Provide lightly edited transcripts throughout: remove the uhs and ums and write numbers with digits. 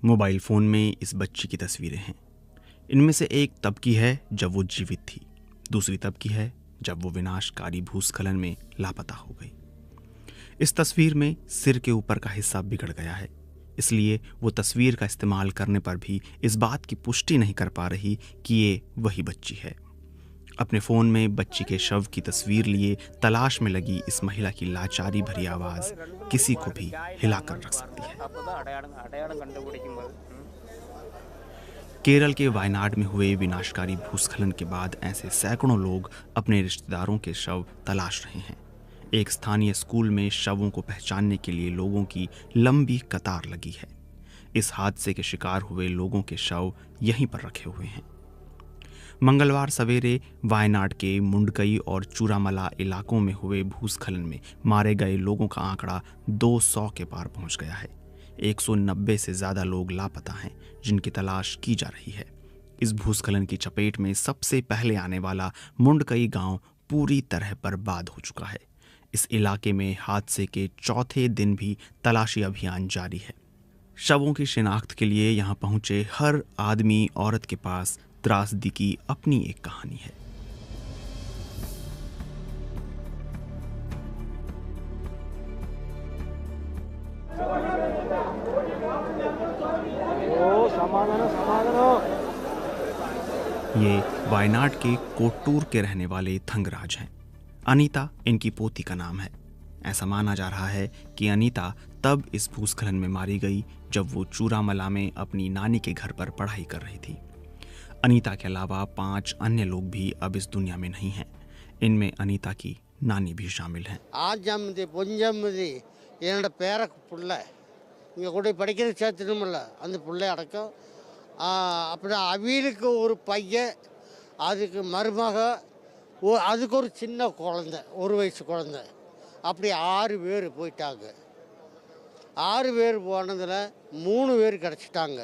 Mobile phone में इस बच्ची की तस्वीरें हैं। इनमें से एक तब की है जब वो जीवित थी, दूसरी तब की है जब वो विनाशकारी भूस्खलन में लापता हो गई। इस तस्वीर में सिर के ऊपर का हिस्सा बिगड़ गया है, इसलिए वो तस्वीर का इस्तेमाल करने पर भी इस बात की पुष्टि नहीं कर पा रही कि ये वही बच्ची है। अपने फ़ोन में बच्ची के शव की तस्वीर लिए तलाश में लगी इस महिला की लाचारी भरी आवाज़ किसी को भी हिला कर रख सकती है। केरल के वायनाड में हुए विनाशकारी भूस्खलन के बाद ऐसे सैकड़ों लोग अपने रिश्तेदारों के शव तलाश रहे हैं। एक स्थानीय स्कूल में शवों को पहचानने के लिए लोगों की लंबी कतार लगी है। इस हादसे के शिकार हुए लोगों के शव यहीं पर रखे हुए हैं। मंगलवार सवेरे वायनाड के मुंडकई और चूरामला इलाकों में हुए भूस्खलन में मारे गए लोगों का आंकड़ा 200 के पार पहुंच गया है। 190 से ज्यादा लोग लापता हैं, जिनकी तलाश की जा रही है। इस भूस्खलन की चपेट में सबसे पहले आने वाला मुंडकई गांव पूरी तरह बर्बाद हो चुका है। इस इलाके में हादसे के चौथे दिन भी तलाशी अभियान जारी है। शवों की शिनाख्त के लिए यहां पहुंचे हर आदमी औरत के पास त्रासदी की अपनी एक कहानी है। ये वायनाड के कोट्टूर के रहने वाले थंगराज हैं। अनीता इनकी पोती का नाम है। ऐसा माना जा रहा है कि अनीता तब इस भूस्खलन में मारी गई जब वो चूरामला में अपनी नानी के घर पर पढ़ाई कर रही थी। अनीता के अलावा 5 अन्य लोग भी अब इस दुनिया में नहीं हैं। इनमें अनीता की नानी भी शामिल हैं। आज என்னோட பேர பிள்ளை இங்கே கூட படிக்கிறது சேர்த்துணுமில்ல அந்த பிள்ளை அடக்கம் அப்படி அவியலுக்கு ஒரு பையன், அதுக்கு மருமக, அதுக்கு ஒரு சின்ன குழந்தை, 1 வயசு குழந்தை, அப்படி 6 பேர் போயிட்டாங்க. 6 பேர் போனதில் 3 பேர் கிடச்சிட்டாங்க.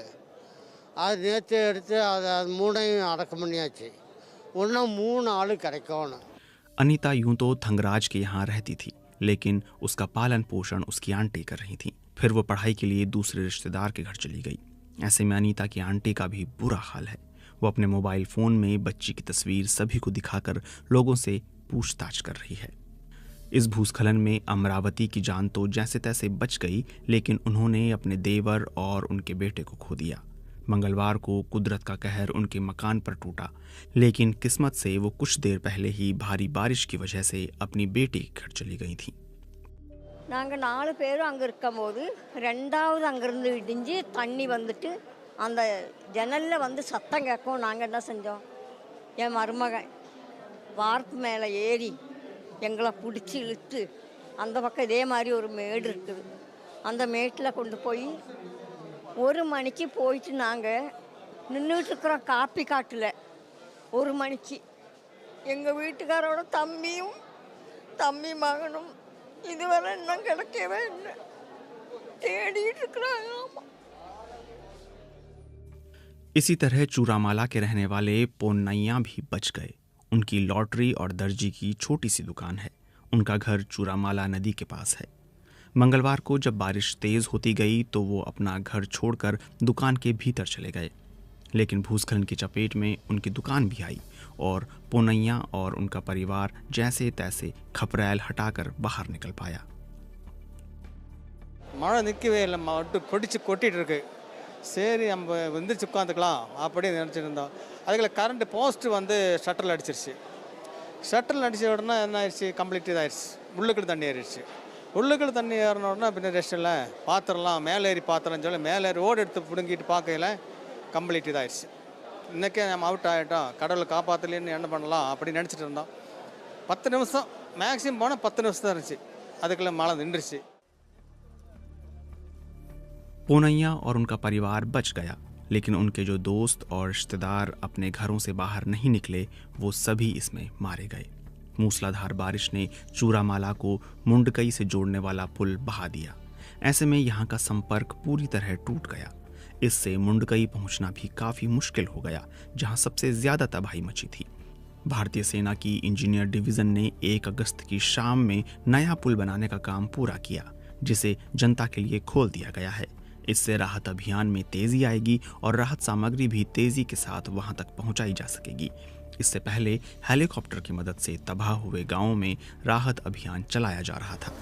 அது நேற்று எடுத்து அது 3ஐயும் அடக்கம் பண்ணியாச்சு. இன்னும் 3 ஆள் கிடைக்கணும். अनीता यूं तो थंगराज के यहाँ रहती थी, लेकिन उसका पालन पोषण उसकी आंटी कर रही थी। फिर वो पढ़ाई के लिए दूसरे रिश्तेदार के घर चली गई। ऐसे में अनीता की आंटी का भी बुरा हाल है। वो अपने मोबाइल फ़ोन में बच्ची की तस्वीर सभी को दिखाकर लोगों से पूछताछ कर रही है। इस भूस्खलन में अमरावती की जान तो जैसे तैसे बच गई, लेकिन उन्होंने अपने देवर और उनके बेटे को खो दिया। मंगलवार को कुदरत का कहर उनके मकान पर टूटा, लेकिन किस्मत से वो कुछ देर पहले ही भारी बारिश की वजह से अपनी बेटी के घर चली गई थी। நாங்கள் 4 பேரும் அங்கே இருக்கும்போது 2வது அங்கேருந்து இடிஞ்சு தண்ணி வந்துட்டு அந்த ஜன்னலில் வந்து சத்தம் கேட்கும். நாங்கள் என்ன செஞ்சோம், என் மருமகன் வார்ப்பு மேலே ஏறி எங்களை பிடிச்சி இழுத்து அந்த பக்கம் இதே மாதிரி ஒரு மேடு இருக்குது, அந்த மேட்டில் கொண்டு போய் 1 மணிக்கு போயிட்டு நாங்கள் நின்றுட்டுருக்குறோம் காப்பி காட்டில். 1 மணிக்கு எங்கள் வீட்டுக்காரோட தம்பி மகனும் இதுவரை இன்னும் கிடைக்கவே இல்லை, தேடிட்டு இருக்கிறாங்க. इसी तरह चूरामाला के रहने वाले पोन्नैया भी बच गए। उनकी लॉटरी और दर्जी की छोटी सी दुकान है। उनका घर चूरामाला नदी के पास है। मंगलवार को जब बारिश तेज होती गई तो वो अपना घर छोड़कर दुकान के भीतर चले गए, लेकिन भूस्खलन की चपेट में उनकी दुकान भी आई और पोन्नैया और उनका परिवार जैसे तैसे खपरेल हटाकर बाहर निकल पाया। மழை நிற்கவே இல்லை, மட்டும் கொட்டிட்டு இருக்கு. சரி நம்ம வந்துச்சு உட்காந்துக்கலாம் அப்படின்னு நினச்சிட்டு இருந்தோம். அதுக்குள்ள கரண்ட் போஸ்ட் வந்து ஷட்டரில் அடிச்சிருச்சு. ஷட்டரில் அடித்த உடனே என்ன ஆயிடுச்சு, கம்ப்ளீட் இதாகிடுச்சு. உள்ளுக்குள்ள தண்ணி ஏறிடுச்சு. உள்ளுக்குள்ள தண்ணி ஏறின உடனே பின்ன ரெஸ்ட் இல்லை, பாத்திரம்லாம் மேலே ஏறி பாத்திரம்னு சொல்லி மேலே ஏறி ரோடு எடுத்து பிடுங்கிட்டு பார்க்கையில் கம்ப்ளீட் இதாகிடுச்சு. இன்றைக்கே நம்ம அவுட் ஆகிட்டோம், கடவுளை காப்பாற்றலேன்னு என்ன பண்ணலாம் அப்படின்னு நினச்சிட்டு இருந்தோம். 10 நிமிஷம் மேக்ஸிமம் போனால் 10 நிமிஷம் தான் இருந்துச்சு, அதுக்குள்ளே மழை நின்றுச்சு. पोन्नैया और उनका परिवार बच गया, लेकिन उनके जो दोस्त और रिश्तेदार अपने घरों से बाहर नहीं निकले, वो सभी इसमें मारे गए। मूसलाधार बारिश ने चूरामाला को मुंडकई से जोड़ने वाला पुल बहा दिया। ऐसे में यहाँ का संपर्क पूरी तरह टूट गया। इससे मुंडकई पहुँचना भी काफ़ी मुश्किल हो गया, जहाँ सबसे ज़्यादा तबाही मची थी। भारतीय सेना की इंजीनियर डिवीज़न ने 1 अगस्त की शाम में नया पुल बनाने का काम पूरा किया, जिसे जनता के लिए खोल दिया गया है। इससे राहत अभियान में तेजी आएगी और राहत सामग्री भी तेजी के साथ वहां तक पहुंचाई जा सकेगी। इससे पहले हेलीकॉप्टर की मदद से तबाह हुए गांवों में राहत अभियान चलाया जा रहा था।